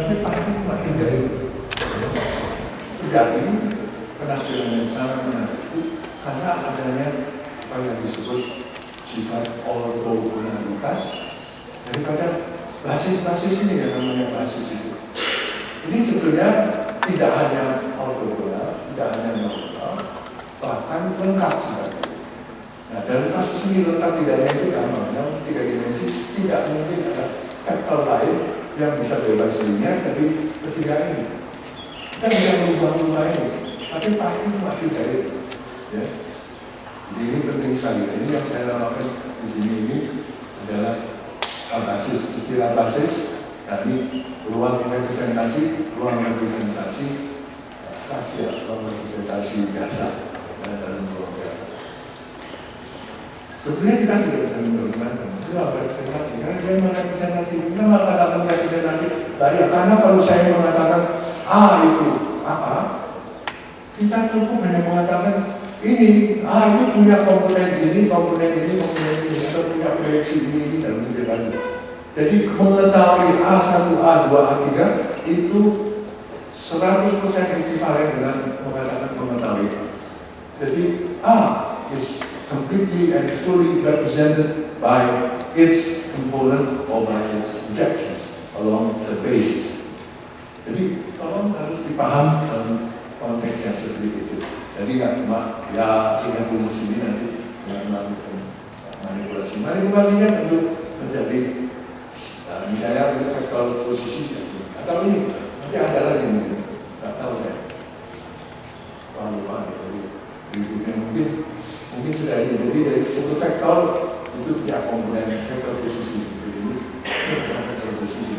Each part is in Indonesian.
tapi pasti cuma 3 itu. Jadi penafsiran yang sangat menarik itu karena adanya apa yang disebut sifat ortogonalitas daripada basis-basis ini yang namanya basis itu. Ini sebetulnya tidak hanya ortogonal, tidak hanya normal, bahkan lengkap sifatnya. Nah, dalam kasus ini lengkap tidaknya itu gampang, karena 3 dimensi tidak mungkin ada faktor lain yang bisa bebas linear dari ketiga ini. Kita bisa merubah-rubah ini, tapi pasti cuma 3 itu. Ya. Jadi ini penting sekali. Ini yang saya namakan di sini ini adalah basis, istilah basis. Nah, ini ruang representasi spasial, ruang representasi biasa dalam ruang biasa. Sebenarnya kita sudah bisa menerjemahkan itu representasi, karena dia merepresentasi. Kenapa katakan representasi? Nah, ya, karena kalau saya mengatakan itu apa, kita cukup hanya mengatakan ini, itu punya komponen ini, atau punya proyeksi ini dalam kehidupan. Jadi mengetahui A1, A2, A3 itu 100% ekivalen dengan mengatakan mengetahui. Jadi A is completely and fully represented by its component or by its projections along the basis. Jadi tolong harus dipahami dalam konteks yang seperti itu. Jadi nggak cuma ya ingat rumus ini nanti dengan melakukan manipulasi. Manipulasinya tentu menjadi misalnya untuk vektor posisi atau ini nanti ada lagi mungkin nggak tahu saya. Lupa gitu. Berikutnya mungkin sudah ini. Jadi dari satu vektor itu punya komponen vektor posisi seperti ini, vektor posisi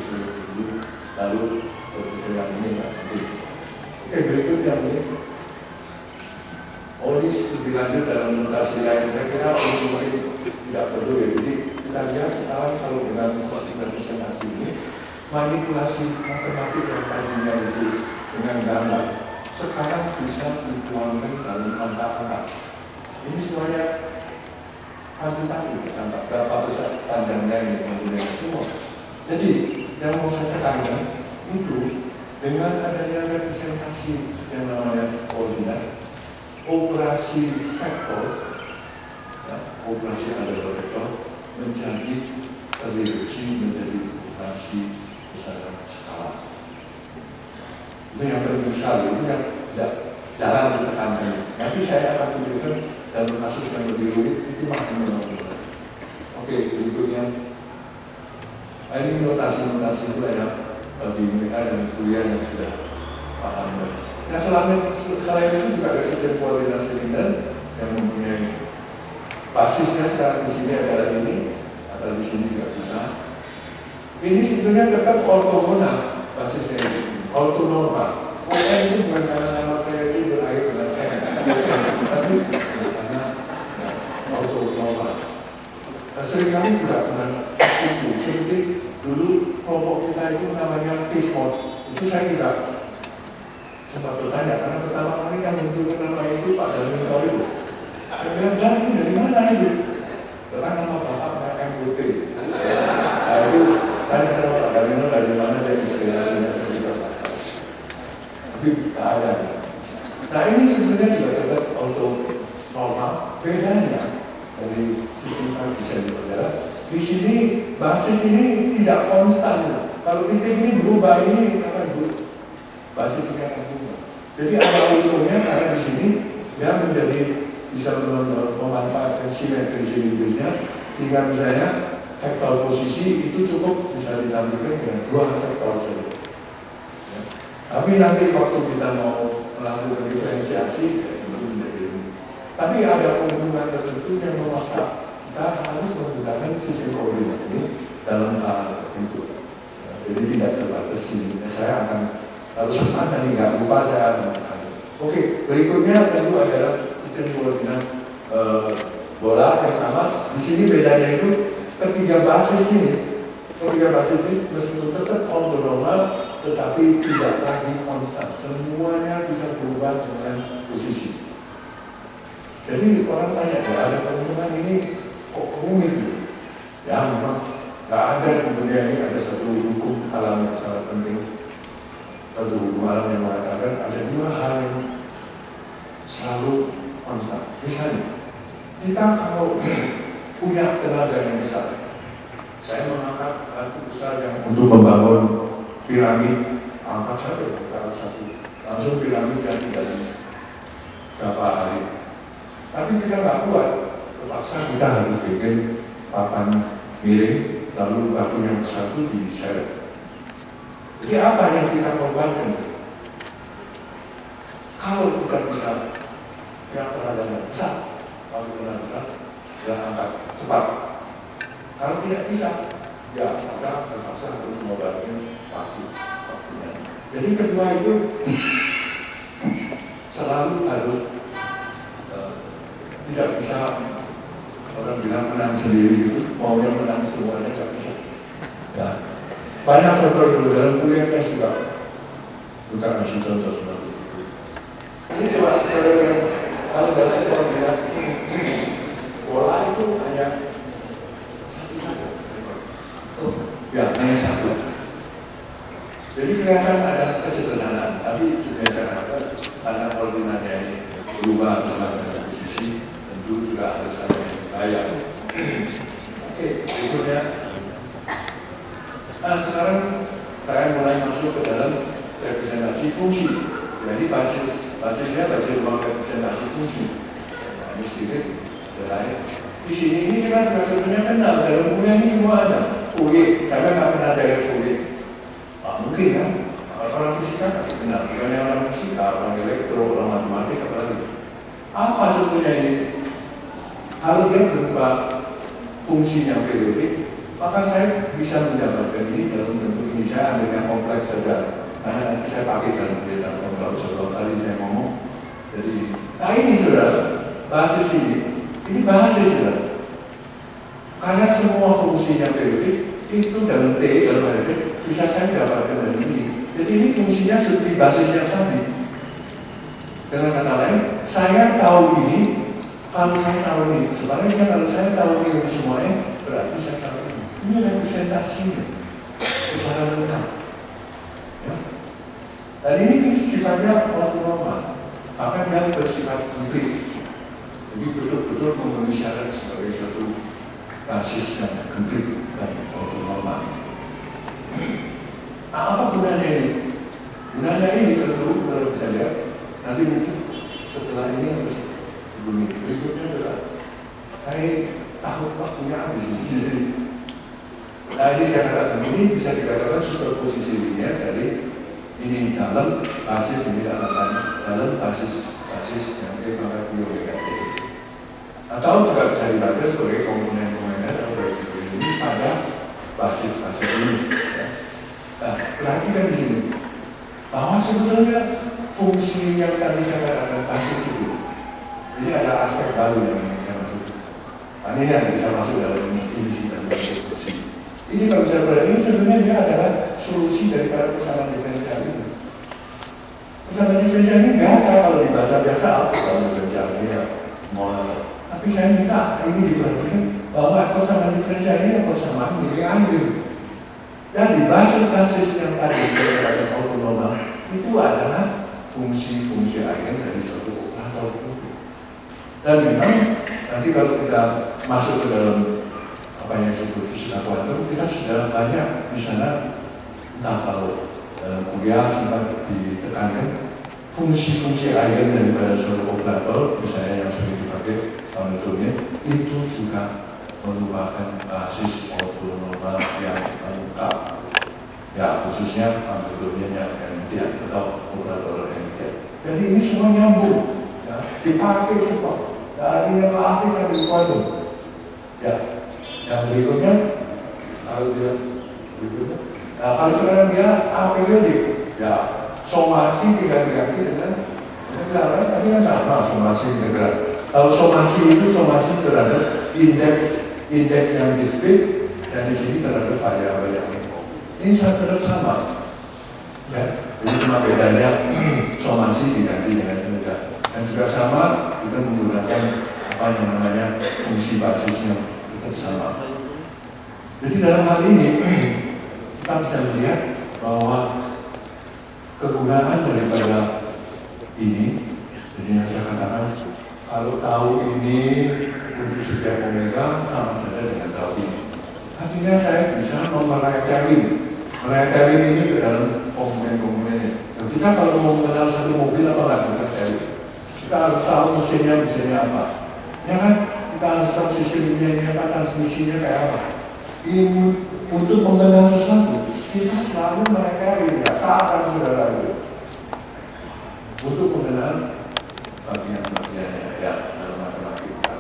lalu pergeseran ini nggak penting. Oke, berikutnya mungkin. Ini lebih lanjut dalam notasi lain. Saya kira ini mungkin tidak perlu ya. Jadi kita lihat sekarang kalau dengan sistem representasi ini, manipulasi matematik yang tadinya itu dengan gambar, sekarang bisa dituangkan dalam angka-angka. Ini semuanya kuantitatif, angka berapa besar panjangnya ini kemudian semua. Jadi yang mau saya tekankan itu dengan adanya representasi yang namanya koordinat, operasi vektor, ya, operasi adalah vektor menjadi terreduksi menjadi operasi besaran skala. Itu yang penting sekali, itu yang tidak jarang ditekankan. Nanti saya akan tunjukkan dalam kasus yang lebih rumit itu makin menonjol. Oke, berikutnya, ini notasi-notasi itu ya bagi mereka yang kuliah yang sudah paham. Nah, selain itu juga ada sistem koordinasi linear yang mempunyai basisnya sekarang di sini adalah ini, atau di sini juga bisa. Ini sebetulnya tetap ortogonal basisnya ini, ortonormal. itu bukan karena nama saya itu berakhir dengan tapi karena ortonormal. Nah, seringkali juga dengan itu, seperti dulu kelompok kita itu namanya fish mode. Itu saya juga sempat bertanya, karena pertama kali kan munculkan nama itu Pak Darminto itu. Saya bilang, Dan, ini dari mana itu? Bahkan nama bapak MUT. Nah itu tanya sama Pak Darminto dari mana dia inspirasinya, saya juga tapi tak ada. Nah ini sebenarnya juga tetap ortonormal. Bedanya dari sistem desain adalah di sini basis ini tidak konstan. Kalau titik ini berubah, ini akan berubah. Basis ini akan berubah. Jadi ada untungnya karena di sini dia menjadi bisa memanfaatkan simetri-simetrisnya, sehingga misalnya vektor posisi itu cukup bisa ditampilkan dengan dua vektor saja. Ya. Tapi nanti waktu kita mau melakukan diferensiasi, ya, itu menjadi ini. Tapi ada keuntungan tertentu yang memaksa kita harus menggunakan sistem koordinat ini dalam hal tertentu. Ya, jadi tidak terbatas ini. Saya akan kalau sempat tadi nggak lupa saya akan tekan. Oke, berikutnya tentu adalah sistem koordinat bola yang sama. Di sini bedanya itu ketiga basis ini meskipun tetap ortonormal, tetapi tidak lagi konstan. Semuanya bisa berubah dengan posisi. Jadi orang tanya, ya ada keuntungan ini kok rumit gitu? Ya memang nggak ada di dunia ini ada satu hukum alam yang sangat penting. suatu hukum alam yang mengatakan ada dua hal yang selalu konstan. Misalnya, kita kalau punya tenaga yang besar, saya mengangkat batu besar yang untuk membangun piramid, angkat saja, taruh satu, langsung piramid jadi dari berapa hari. Tapi kita nggak kuat, terpaksa kita harus bikin papan miring, lalu batu yang besar itu diseret. Jadi apa yang kita korbankan? Kalau kita bisa yang tenaganya besar, kalau tenaga besar, kita angkat cepat. Kalau tidak bisa, ya kita terpaksa harus mengorbankan waktunya. Jadi kedua itu selalu harus tidak bisa, orang bilang menang sendiri itu, maunya menang semuanya tidak bisa. Ya. Banyak contoh itu dalam kuliah saya suka kasih contoh seperti itu. Ini coba saudara yang kalau dalam kita bilang bola itu hanya satu saja. Ya, hanya satu. Jadi kelihatan ada kesederhanaan, tapi sebenarnya saya katakan karena koordinatnya ini berubah dengan posisi, tentu juga harus ada yang dibayar. Oke, berikutnya. Nah, sekarang saya mulai masuk ke dalam representasi fungsi. Jadi basisnya basis ruang representasi fungsi. Nah, ini sedikit lain. Di sini ini kita juga sebenarnya kenal dalam kuliah ini semua ada. Fourier, saya nggak pernah dari Fourier. Mungkin kan, kalau orang fisika pasti kenal. Bukannya orang fisika, orang elektro, orang matematik, apalagi. Apa sebetulnya ini? Kalau dia berupa fungsinya periodik, maka saya bisa mendapatkan ini dalam bentuk ini. Saya ambil yang kompleks saja, karena nanti saya pakai dalam kegiatan kalau dua kali saya ngomong. Jadi, nah ini saudara, basis ini basis saudara. Karena semua fungsinya periodik itu dalam T, dalam hal itu bisa saya dapatkan dari ini. Jadi ini fungsinya seperti basis yang tadi. Dengan kata lain, saya tahu ini. Kalau saya tahu ini, sebenarnya kalau saya tahu ini semuanya, berarti saya tahu ini. Ini representasinya secara lengkap. Ya. Dan ini sifatnya ortonormal, bahkan dia bersifat komplit. Jadi betul-betul memenuhi syarat sebagai suatu basis yang komplit dan ortonormal. Nah, apa gunanya ini? Gunanya ini tentu kalau bisa lihat, nanti mungkin setelah ini harus sebelum ini. Berikutnya adalah saya takut waktunya habis ini. Nah, ini saya katakan, ini bisa dikatakan superposisi linear dari ini dalam basis, ini dalam basis yang dipakai oleh T. Atau juga bisa dibaca sebagai komponen-komponen atau proyeksi ini pada basis ini. Ya. Nah, perhatikan di sini bahwa sebetulnya fungsi yang tadi saya katakan basis itu, ini ada aspek baru yang ingin saya masuk. Nah, ini yang bisa masuk dalam indisi dan fungsi. Ini kalau saya perhatikan sebenarnya dia adalah solusi daripada persamaan diferensial ini. Persamaan diferensial ini biasa kalau dibaca biasa persamaan diferensial ini ya monoton. Tapi saya minta ini diperhatikan bahwa persamaan diferensial ini persamaan nilai eigen. Jadi basis-basis yang tadi saya katakan ortonormal itu adalah fungsi-fungsi eigen dari suatu operator. Dan memang nanti kalau kita masuk ke dalam apa yang disebut fisika kuantum, kita sudah banyak di sana, entah kalau dalam kuliah sempat ditekankan fungsi-fungsi eigen daripada suatu operator, misalnya yang sering dipakai Hamiltonian, itu juga merupakan basis ortonormal yang lengkap. Ya, khususnya Hamiltonian yang Hermitian atau operator Hermitian. Jadi ini semua nyambung, ya, dipakai semua dari yang klasik sampai kuantum. Ya. Yang berikutnya, kalau dia berikutnya, nah kalau sekarang dia periodik, ya somasi diganti-ganti dengan integral, tapi kan sama somasi integral. Kalau somasi itu somasi terhadap indeks yang discrete, dan di sini terhadap variabel yang ini tetap sama. Ya, jadi cuma bedanya somasi diganti dengan integral. Dan juga sama kita menggunakan apa yang namanya fungsi basisnya. Sama. Jadi dalam hal ini kita bisa melihat bahwa kegunaan daripada ini. Jadi yang saya katakan, kalau tahu ini untuk setiap omega sama saja dengan tahu ini. Artinya saya bisa meretelin ini ke dalam komponen-komponennya. Dan kita kalau mau mengenal satu mobil apa nggak meretelin, kita harus tahu mesinnya apa. Ya kan? Kita harus tahu sistemnya ini apa, transmisinya kayak apa. Untuk mengenal sesuatu, kita selalu meretelin, ya sadar saudara itu. Untuk mengenal bagian-bagiannya, ya dalam matematika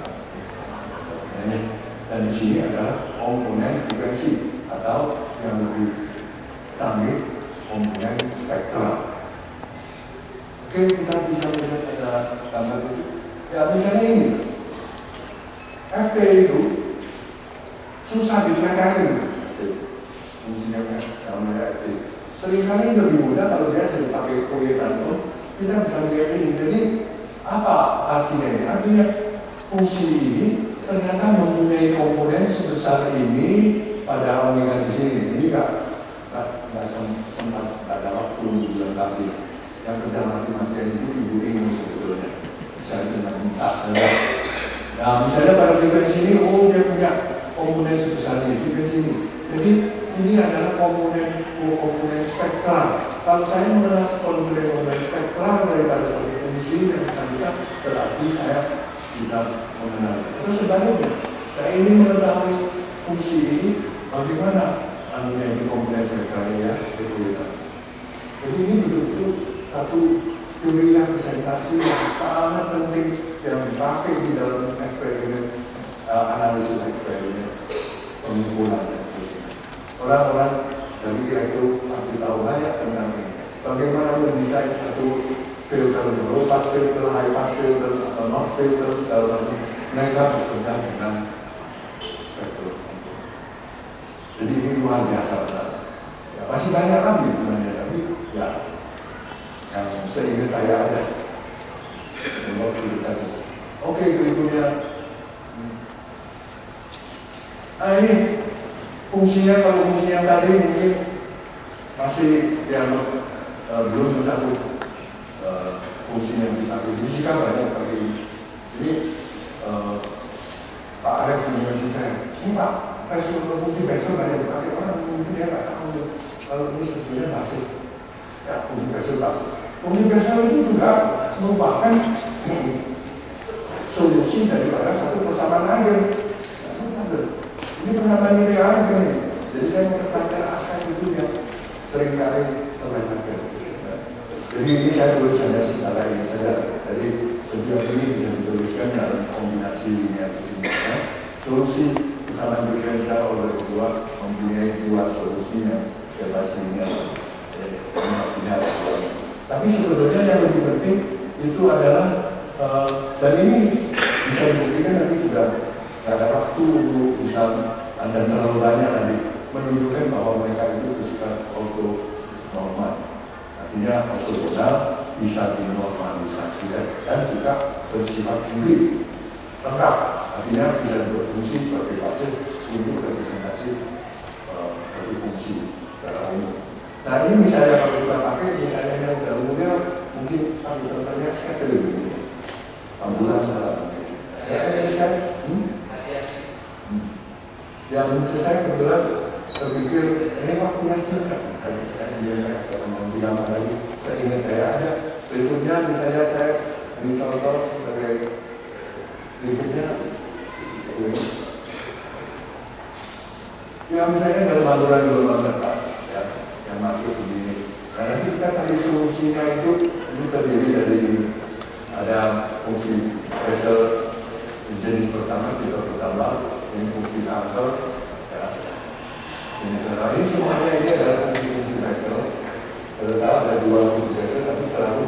bukan. Dan di sini ada komponen frekuensi atau yang lebih canggih komponen spektral. Oke, kita bisa melihat ada gambar itu. Ya misalnya ini, FT itu susah dipelajari. Fungsinya namanya FT. Seringkali lebih mudah kalau dia sudah pakai Fourier transform, kita bisa melihat ini. Jadi apa artinya ini? Artinya fungsi ini ternyata mempunyai komponen sebesar ini pada omega di sini. Jadi nggak sempat, nggak ada waktu untuk dilengkapi. Yang kerja mati-matian itu Ibu Ingu sebetulnya. Saya tinggal minta saja. Nah misalnya pada frekuensi ini, dia punya komponen sebesar ini, frekuensi ini. Jadi ini adalah komponen spektral. Kalau saya mengenal komponen spektral daripada satu fungsi yang bersangkutan, berarti saya bisa mengenal. Terus sebaliknya, saya ingin mengetahui fungsi ini bagaimana anunya itu komponen spektralnya ya, jadi ini betul-betul satu teori representasi yang sangat penting yang dipakai di dalam eksperimen, analisis eksperimen, pengumpulan dan sebagainya. Orang-orang dari itu pasti tahu banyak tentang ini. Bagaimana mendesain satu filter, low pass filter, high pass filter, atau non filter segala macam. Mereka bekerja dengan spektrum. Jadi ini luar biasa benar. Ya, masih banyak lagi sebenarnya, tapi ya yang seingat saya ada. Oke, berikutnya. Nah ini fungsinya, kalau fungsi yang tadi mungkin masih dianggap belum mencakup fungsi yang dipakai. Fisika banyak pakai ini. Jadi Pak Arif mengingatkan saya, ini Pak, fungsi Bessel banyak dipakai orang, mungkin dia nggak tahu kalau ini sebetulnya basis. Ya, fungsi Bessel basis. Fungsi Bessel itu juga merupakan solusi daripada satu persamaan agen. Ini persamaan nilai agen. Jadi saya menekankan aspek itu yang seringkali terlewatkan. Jadi ini saya tulis hanya secara ini saja. Jadi setiap ini bisa dituliskan dalam kombinasi linear begini. Ya. Solusi persamaan diferensial oleh kedua mempunyai dua solusi yang bebas linear. Ini maksudnya. Tapi sebetulnya yang lebih penting itu adalah dan ini bisa dibuktikan nanti sudah tidak ada waktu untuk bisa dan terlalu banyak nanti menunjukkan bahwa mereka itu bersifat ortonormal. Artinya ortogonal bisa dinormalisasi dan juga bersifat tinggi lengkap. Artinya bisa berfungsi sebagai basis untuk representasi suatu fungsi secara umum. Nah ini misalnya kalau kita pakai misalnya yang umumnya mungkin pakai contohnya scattering begini, ambulan ya saya yang saya kebetulan terpikir ini waktunya singkat. Saya sendiri saya ngomong lama lagi. Seingat saya ada berikutnya misalnya saya ini contoh sebagai berikutnya ya misalnya dalam aluran gelombang tetap ya yang masuk begini. Nah nanti kita cari solusinya itu terdiri dari ini. Ada fungsi Bessel jenis pertama, tipe pertama, ini fungsi angker ya. Ini semuanya ini adalah fungsi-fungsi Bessel. Ternyata ada dua fungsi Bessel, tapi selalu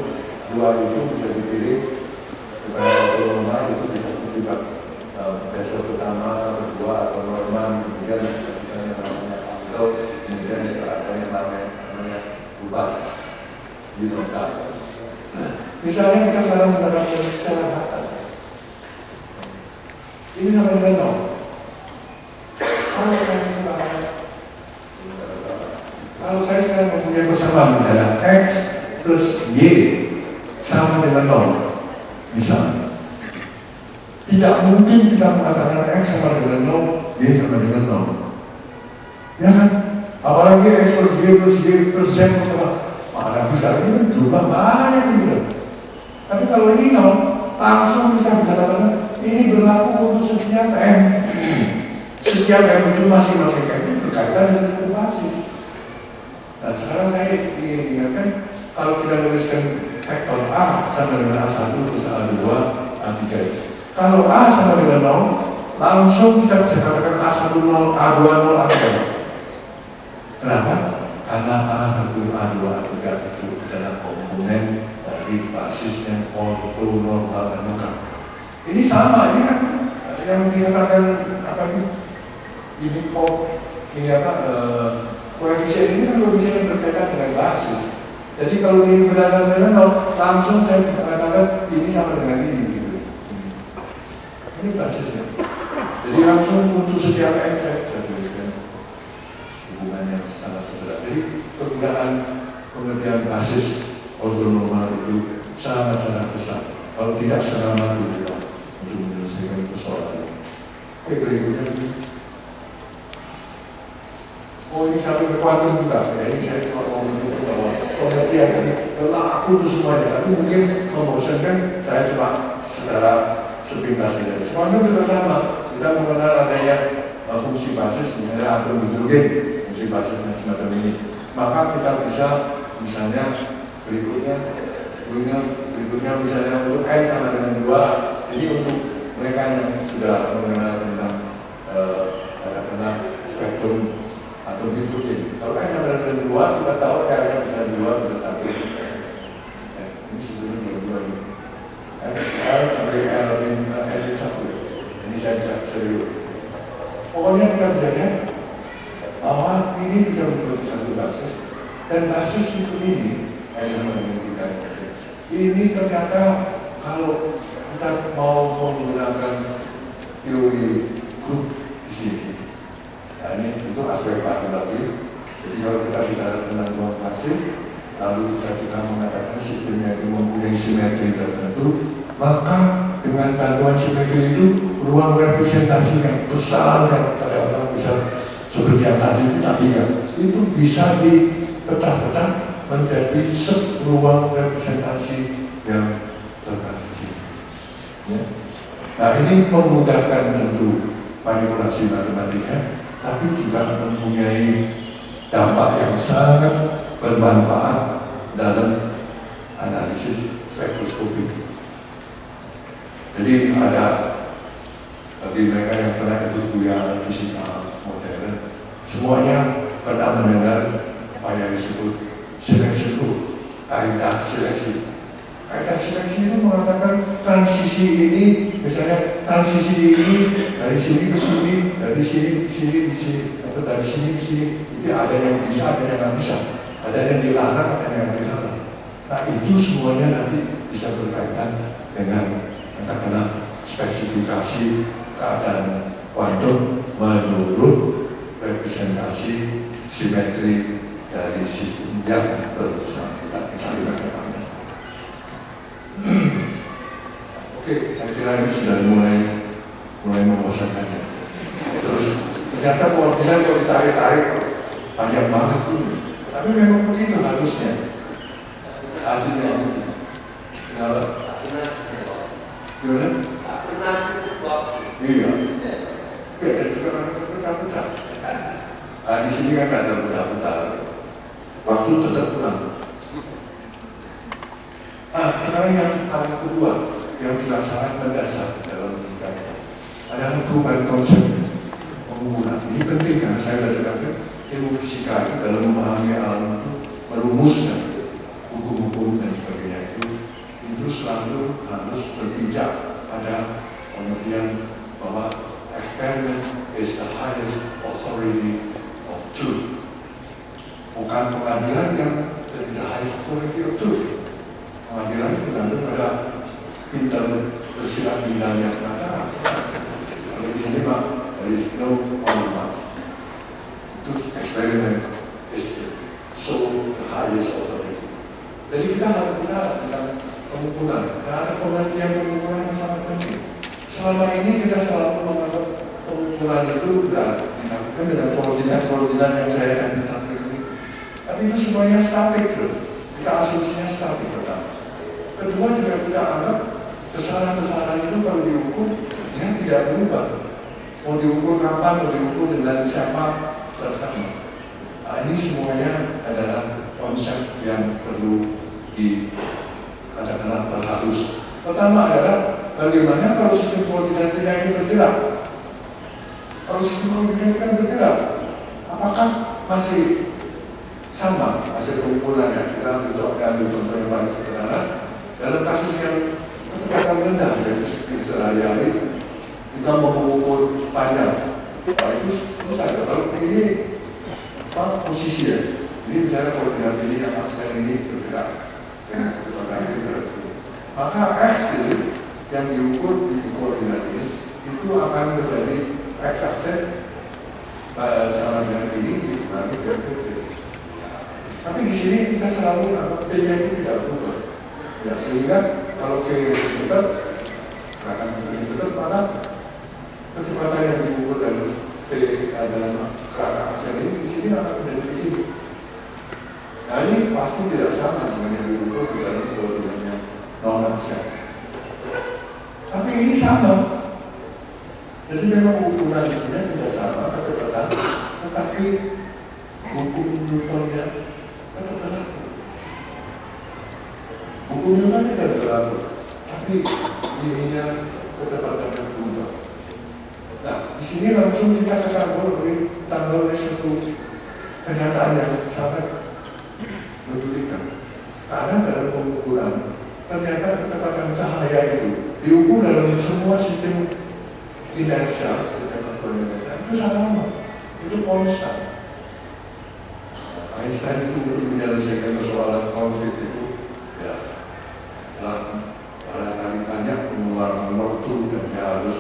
dua itu bisa dipilih supaya normal itu bisa bersifat Bessel pertama, kedua atau normal, kemudian ketika yang namanya angker, kemudian juga ada yang namanya ubah di lengkap. Misalnya kita selalu menggunakan secara atas. Ini sama dengan nol. Kalau saya sekarang mempunyai persamaan misalnya X plus Y sama dengan 0. Misalnya, tidak mungkin kita mengatakan X sama dengan 0, Y sama dengan 0. Ya kan? Apalagi X plus Y plus Z sama, mana bisa, ini jumlah banyak gitu. Tapi kalau ini 0, langsung bisa katakan ini berlaku untuk setiap M. Setiap M itu masing-masing M itu berkaitan dengan satu basis. Nah sekarang saya ingin ingatkan, kalau kita menuliskan vektor A sama dengan A1 plus A2, A3. Kalau A sama dengan 0, langsung kita bisa katakan A1 0, A2 0, A3. Kenapa? Karena A1, A2, A3 itu adalah komponen dari basisnya ortonormal dan lengkap. Ini sama, ini kan yang dikatakan apa ini koefisien ini kan koefisien yang berkaitan dengan basis. Jadi kalau ini berdasarkan dengan 0, langsung saya bisa katakan ini sama dengan ini gitu. Ini basisnya. Jadi langsung untuk setiap M saya bisa tuliskan hubungan yang sangat sederhana. Jadi penggunaan pengertian basis ortonormal itu sangat-sangat besar. Kalau tidak setengah mati kita untuk menyelesaikan persoalan ini. Oke, berikutnya. Oh ini sampai ke kuantum juga. Ya, ini saya cuma mau menunjukkan bahwa pengertian ini berlaku untuk semuanya. Tapi mungkin membosankan, saya cuma secara sepintas saja. Kuantum juga sama. Kita mengenal adanya fungsi basis, misalnya atom hidrogen, fungsi basisnya semacam ini. Maka kita bisa, misalnya berikutnya misalnya untuk N sama dengan 2. Jadi untuk mereka yang sudah mengenal tentang katakanlah spektrum atom hidrogen, kalau N sama dengan 2 kita tahu R-nya bisa 2 bisa 1. Ini sebetulnya 2 ini. L sampai L-1. Ini saya bisa serius. Pokoknya kita bisa lihat bahwa ini bisa membentuk satu basis, dan basis itu ini N sama dengan 3. Ini ternyata kalau kita mau menggunakan teori grup di sini, nah ini untuk aspek baru lagi. Jadi kalau kita bicara tentang ruang basis, lalu kita juga mengatakan sistemnya itu mempunyai simetri tertentu, maka dengan bantuan simetri itu ruang representasi yang besar, yang kadang-kadang besar seperti yang tadi itu tak ingat, itu bisa dipecah-pecah menjadi ruang representasi yang terbatasi. Ya. Nah ini memudahkan tentu manipulasi matematika, tapi juga mempunyai dampak yang sangat bermanfaat dalam analisis spektroskopik. Jadi ada bagi mereka yang pernah ikut kuliah fisika modern, semuanya pernah mendengar apa yang disebut seleksi itu, kaidah seleksi. Kaidah seleksi itu mengatakan transisi ini, misalnya transisi ini dari sini ke sini, dari sini ke sini, di sini, atau dari sini ke sini, itu ada yang bisa, ada yang nggak bisa, ada yang dilarang, ada yang dilarang. Nah itu semuanya nanti bisa berkaitan dengan katakanlah spesifikasi keadaan kuantum menurut representasi simetri dari sistem yang bersangkutan. Kalimat depannya. Oke, saya kira ini sudah mulai membosankan ya. Terus ternyata koordinat kalau ditarik-tarik panjang banget ini. Tapi memang begitu harusnya. Artinya itu. Kenapa? Gimana? Iya. Ya, dan juga orang terpecah-pecah. Di sini kan nggak terpecah-pecah. Waktu tetap pulang. Sekarang yang kedua, yang juga sangat mendasar dalam fisika itu adalah perubahan konsep penggunaan. Ini penting karena saya sudah katakan ilmu fisika itu dalam memahami alam itu, merumuskan hukum-hukum dan sebagainya itu selalu harus berpijak pada pengertian bahwa experiment is the highest authority of truth. Bukan pengadilan yang jadi the highest authority of truth. Pengadilan bergantung pada pintar bersilat bidangnya pengacara. Kalau di sini Pak, there is no compromise. Itu eksperimen is the highest authority. Jadi kita harus bicara tentang pengukuran. Nah, ada pengertian pengukuran yang sangat penting. Selama ini kita selalu menganggap pengukuran itu dilakukan dengan koordinat-koordinat yang saya tadi tampilkan itu. Tapi itu semuanya statik loh. Kita asumsinya statik pertama. Kedua juga kita anggap kesalahan-kesalahan itu kalau diukur, dia tidak berubah. Mau diukur kapan, mau diukur dengan siapa, tetap sama. Nah, ini semuanya adalah konsep yang perlu dikatakan berhalus. Pertama adalah bagaimana kalau sistem koordinat kita ini bergerak. Kalau sistem koordinat kita bergerak, apakah masih sama hasil pengukurannya? Kita ambil contoh yang paling sederhana. Dalam kasus yang kecepatan rendah, yaitu seperti sehari-hari, kita mau mengukur panjang. Nah, itu susah. Kalau ini posisi ya. Ini misalnya koordinat ini yang aksen ini bergerak dengan kecepatan kita. Maka aksen yang diukur di koordinat ini itu akan menjadi x aksen sama dengan ini dikurangi dari VT. Tapi di sini kita selalu anggap T-nya itu tidak berubah. Ya, sehingga kalau V tetap, gerakan tentunya tetap, maka kecepatan yang diukur dan T adalah gerakan aksen ini di sini akan menjadi begini. Nah, ini pasti tidak sama dengan yang diukur di dalam koordinatnya non-aksen. Tapi ini sama. Jadi memang ukuran itunya tidak sama kecepatan, tetapi hukum Newtonnya tetap berlaku. Hukum Newton tidak berlaku, tapi ininya kecepatannya berubah. Nah, di sini langsung kita ketanggal oleh suatu kenyataan yang sangat menyulitkan. Karena dalam pengukuran ternyata kecepatan cahaya itu diukur dalam semua sistem inersial, sistem aturan inersial itu sama, itu konstan. Einstein itu untuk menyelesaikan persoalan konflik itu ya telah barangkali banyak pengeluaran waktu dan dia harus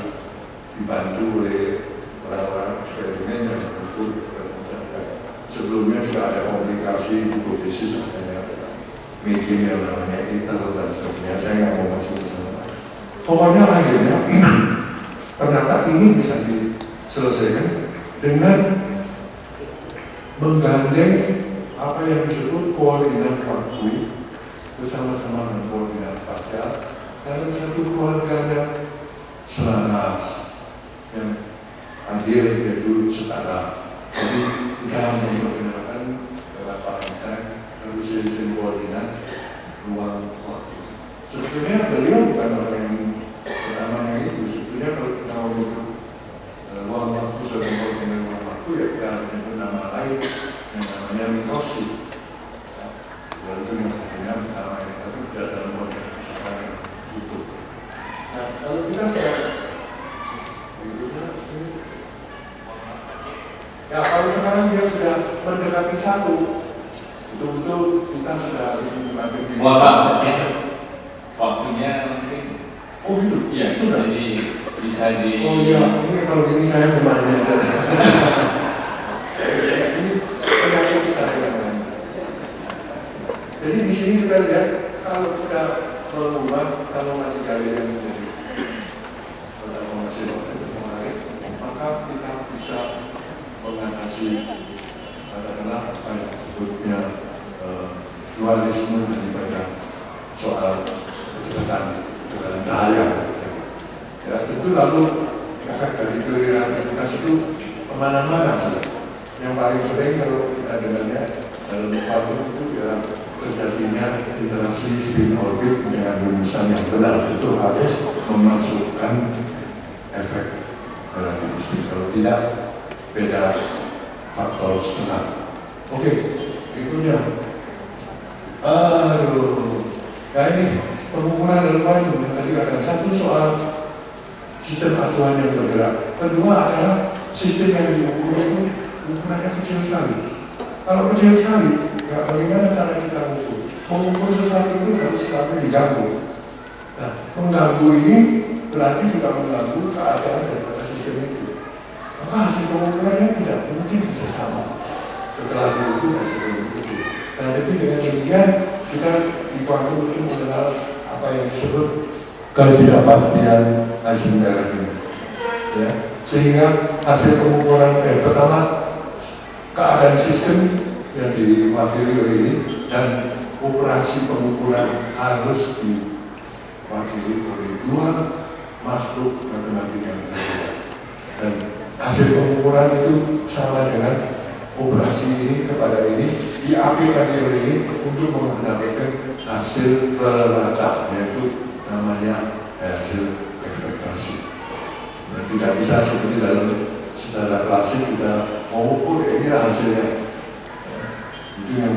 dibantu oleh orang-orang eksperimen yang mengukur kecepatan cahaya. Sebelumnya juga ada komplikasi hipotesis adanya medium yang namanya ether dan sebagainya. Saya nggak mau masuk ke sana. Pokoknya akhirnya ternyata ini bisa diselesaikan dengan menggandeng apa yang disebut koordinat waktu bersama-sama dengan koordinat spasial dalam satu keluarga yang selaras, yang adil, yaitu setara. Jadi kita menggunakan lewat Pak Einstein satu sistem koordinat ruang waktu. Sebetulnya beliau bukan orang yang pertamanya itu. Sebetulnya kalau kita mau menyebut ruang waktu sebagai koordinat ruang waktu, ya kita menyebut nama lain yang namanya Minkowski. Ya, itu yang sebetulnya pertama ini, tapi tidak dalam konteks fisika yang itu. Nah, kalau kita sekarang ya, kalau sekarang dia sudah mendekati satu, betul-betul kita sudah harus menggunakan diri. Wah, Pak, waktunya mungkin. Oh gitu? Iya, sudah. Jadi bisa di. Oh iya, ini kalau gini saya kembali aja. Ini penyakit saya namanya. Jadi di sini kita lihat kalau kita mengubah, kalau masih kalian menjadi kota komersil menarik, maka kita bisa mengatasi katakanlah apa yang disebutnya dualisme daripada soal kecepatan cahaya. Ya, tentu lalu efek dari teori relativitas itu kemana-mana sih. Yang paling sering kalau kita dengarnya dalam kuantum itu adalah terjadinya interaksi spin orbit dengan rumusan yang benar. Itu harus memasukkan efek relativistik. Kalau tidak, beda faktor setengah. Oke, berikutnya. Nah ini pengukuran dalam kuantum yang tadi katakan. Satu soal sistem acuan yang bergerak. Kedua adalah sistem yang diukur itu ukurannya kecil sekali. Kalau kecil sekali, ya bagaimana cara kita mengukur? Mengukur sesuatu itu harus selalu diganggu. Nah, mengganggu ini berarti juga mengganggu keadaan daripada sistem itu. Maka hasil pengukurannya tidak mungkin bisa sama setelah diukur dan sebelum itu. Nah, jadi dengan demikian kita di kuantum itu mengenal apa yang disebut ketidakpastian Heisenberg ini, ya. Sehingga hasil pengukuran pertama keadaan sistem yang diwakili oleh ini dan operasi pengukuran harus diwakili oleh dua makhluk matematik yang berbeda, dan hasil pengukuran itu sama dengan operasi ini kepada ini diaplikasi oleh ini untuk mendapatkan hasil rata, yaitu namanya hasil ekspektasi. Nah, tidak bisa seperti dalam secara klasik kita mengukur ini hasilnya. Itu yang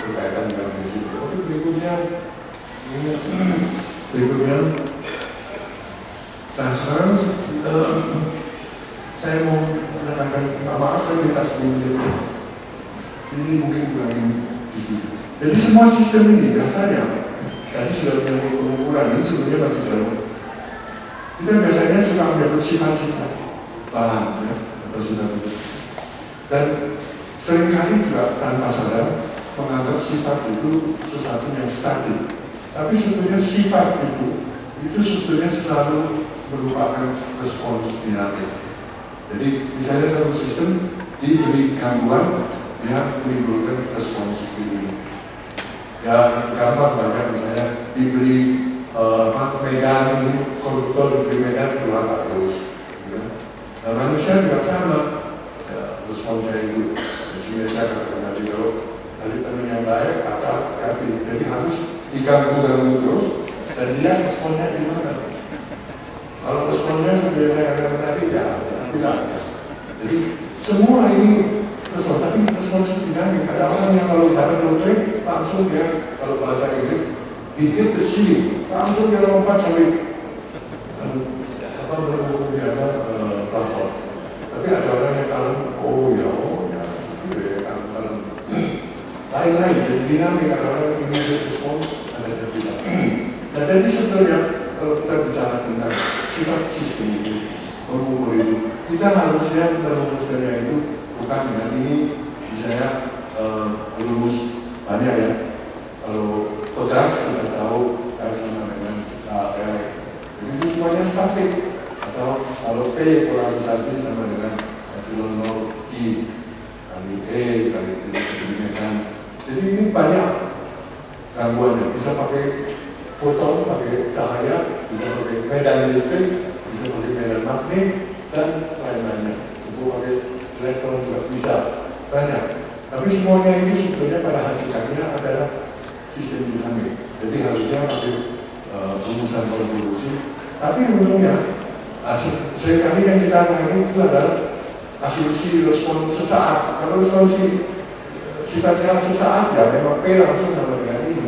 berkaitan dengan prinsip. Berikutnya. Nah sekarang saya mau menekankan, maaf saya minta 10 menit. Ini mungkin kurang diskusi. Jadi semua sistem ini biasanya, tadi sudah menyangkut pengukuran, ini sebenarnya masih jauh. Kita biasanya suka menyebut sifat-sifat bahan, ya, atau sifat-sifat. Dan seringkali juga tanpa sadar menganggap sifat itu sesuatu yang statik. Tapi sebetulnya sifat itu sebetulnya selalu merupakan respons dinamik. Jadi misalnya satu sistem diberi gangguan yang menimbulkan respons seperti ini. Ya gampang banyak, misalnya diberi medan ini, konduktor diberi medan keluar arus. Ya. Nah manusia juga sama, ya, responsnya itu. Di sini saya katakan tadi kalau dari teman yang baik, pacar, hati, jadi harus diganggu-ganggu terus, dan dia responnya di mana? Kalau responnya seperti saya katakan tadi, ya tidak. Jadi semua ini respons, tapi respons dinamik. Ada orang yang kalau dapat lotre langsung dia, kalau bahasa Inggris, hit the ceiling, langsung dia lompat sampai berhubung di plafon. Tapi ada orang yang kalem, seperti ya kalem. Lain-lain, jadi dinamik. Ada orang yang immediate response, ada yang tidak. Dan jadi sebetulnya kalau kita bicara tentang sifat sistem itu, mengukur itu, kita harusnya merumuskannya itu bukan dengan ini, misalnya rumus banyak ya. Kalau pegas kita tahu F sama dengan F, jadi itu semuanya statik. Atau kalau P polarisasi sama dengan epsilon 0 Q kali E kali T kan. Jadi ini banyak gangguannya, bisa pakai foton, pakai cahaya, bisa pakai medan listrik, bisa pakai medan magnet, dan lain-lainnya. Untuk pakai elektron juga bisa, banyak. Tapi semuanya itu sebetulnya pada hakikatnya adalah sistem dinamik. Jadi harusnya pakai rumusan konvolusi. Tapi untungnya, seringkali yang kita alami itu adalah asumsi respons sesaat. Kalau respons sifatnya sesaat, ya memang P langsung sama dengan ini.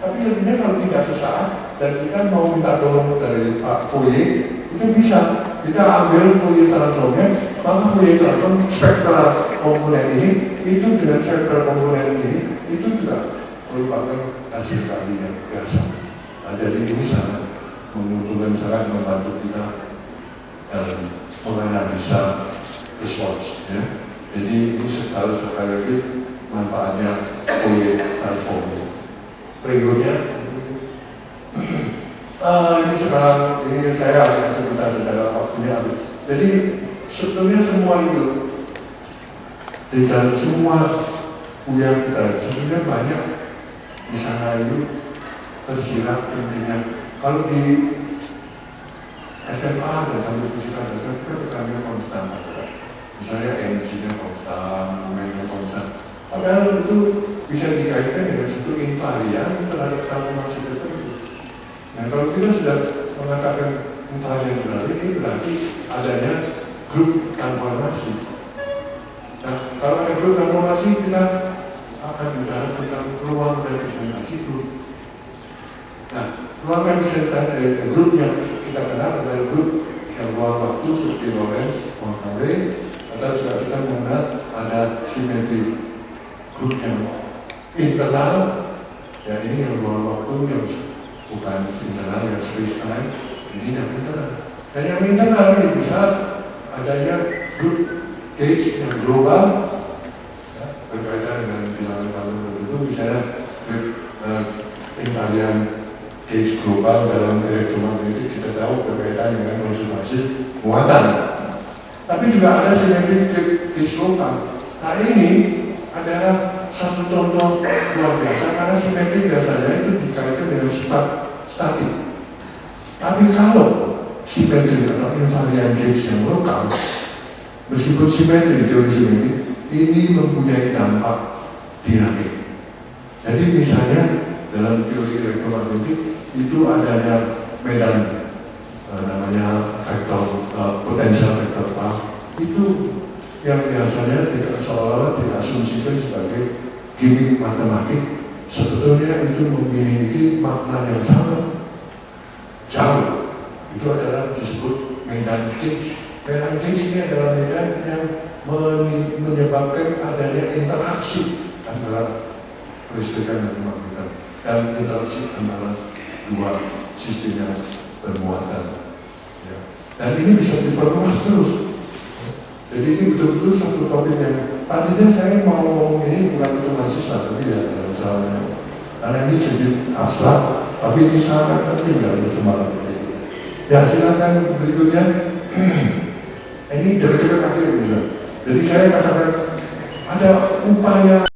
Tapi sebenarnya kalau tidak sesaat dan kita mau minta tolong dari Pak Fourier, itu bisa. Kita ambil Fourier transformnya, maka Fourier transform spektral komponen ini, itu dengan spektral komponen ini, itu juga merupakan hasil kalinya biasa. Nah, jadi ini sangat menguntungkan, sangat membantu kita dalam menganalisa respons. Ya. Jadi ini sekali lagi manfaatnya Fourier transform. Berikutnya, ini sekarang ini saya agak sebentar saja waktunya habis. Jadi sebetulnya semua itu di dalam semua kuliah kita sebenarnya banyak di sana itu tersirat pentingnya. Kalau di SMA dan sampai fisika dasar kita tekankan konstan, misalnya energinya konstan, momentum konstan. Padahal itu bisa dikaitkan dengan satu invarian terhadap transformasi tertentu. Nah kalau kita sudah mengatakan invarian terhadap ini berarti adanya grup transformasi. Nah kalau ada grup transformasi kita akan bicara tentang ruang representasi grup. Nah ruang representasi grup yang kita kenal adalah grup yang ruang waktu seperti Lorentz, Poincaré, atau juga kita mengenal ada simetri grup yang internal, ya ini yang ruang waktu yang bukan internal, yang space time, ini yang internal. Dan yang internal ini bisa adanya grup gauge yang global, ya, berkaitan dengan bilangan kuantum tertentu, misalnya invarian gauge global dalam elektromagnetik kita tahu berkaitan dengan konservasi muatan. Tapi juga ada simetrik gauge lokal. Nah ini adalah satu contoh luar biasa karena simetrik biasanya itu dikaitkan dengan sifat statik. Tapi kalau simetrik atau invarian gauge yang lokal, meskipun simetrik, teori simetrik, ini mempunyai dampak dinamik. Jadi misalnya dalam teori elektromagnetik itu adanya medan namanya vektor potensial vektor A, itu yang biasanya tidak seolah-olah diasumsikan sebagai gimmick matematik, sebetulnya itu memiliki makna yang sangat jauh. Itu adalah disebut medan gauge. Medan gauge ini adalah medan yang menyebabkan adanya interaksi antara kelistrikan dan kemagnetan dan interaksi antara dua sistem yang bermuatan. Ya. Dan ini bisa diperluas terus. Jadi ini betul-betul satu topik yang tadinya saya mau ngomong ini bukan untuk mahasiswa, tapi ya dalam caranya. Karena ini sedikit abstrak, tapi ini sangat penting dalam perkembangan berikutnya. Ya silakan berikutnya. Ini dekat-dekat akhir bisa. Jadi saya katakan ada upaya